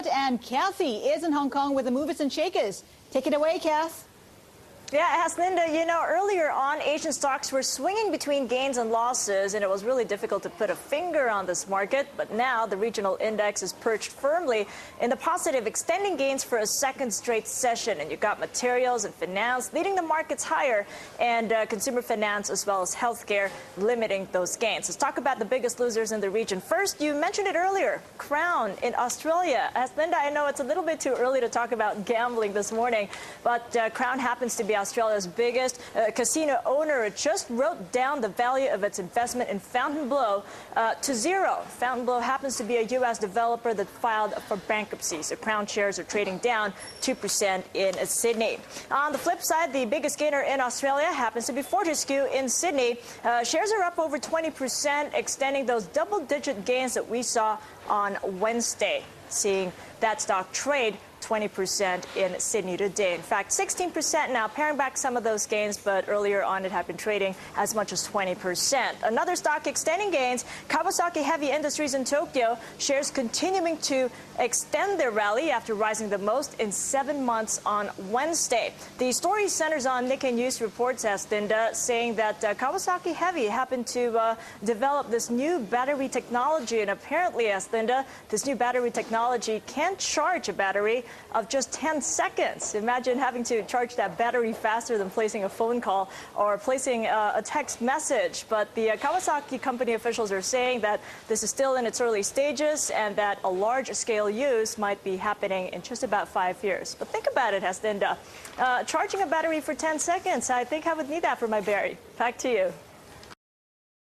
And Kathy is in Hong Kong with the movers and shakers. Take it away, Kath. Yeah, Linda, earlier on, Asian stocks were swinging between gains and losses, and it was really difficult to put a finger on this market. But now the regional index is perched firmly in the positive, extending gains for a second straight session. And you've got materials and finance leading the markets higher, and consumer finance as well as healthcare limiting those gains. Let's talk about the biggest losers in the region. First, you mentioned it earlier, Crown in Australia. Linda, I know it's a little bit too early to talk about gambling this morning, but Crown happens to be Australia's biggest casino owner. It just wrote down the value of its investment in Fontainebleau to zero. Fontainebleau happens to be a U.S. developer that filed for bankruptcy, so Crown shares are trading down 2% in Sydney. On the flip side, the biggest gainer in Australia happens to be Fortescue in Sydney. Shares are up over 20%, extending those double-digit gains that we saw on Wednesday, seeing that stock trade 20% in Sydney today. In fact, 16% now, paring back some of those gains, but earlier on it had been trading as much as 20%. Another stock extending gains, Kawasaki Heavy Industries in Tokyo, shares continuing to extend their rally after rising the most in 7 months on Wednesday. The story centers on Nikkei News reports, Linda, saying that Kawasaki Heavy happened to develop this new battery technology, and apparently, Linda, this new battery technology can charge a battery of just 10 seconds. Imagine having to charge that battery faster than placing a phone call or placing a text message. But the Kawasaki company officials are saying that this is still in its early stages and that a large-scale use might be happening in just about 5 years. But think about it, Linda. Charging a battery for 10 seconds, I think I would need that for my berry. Back to you.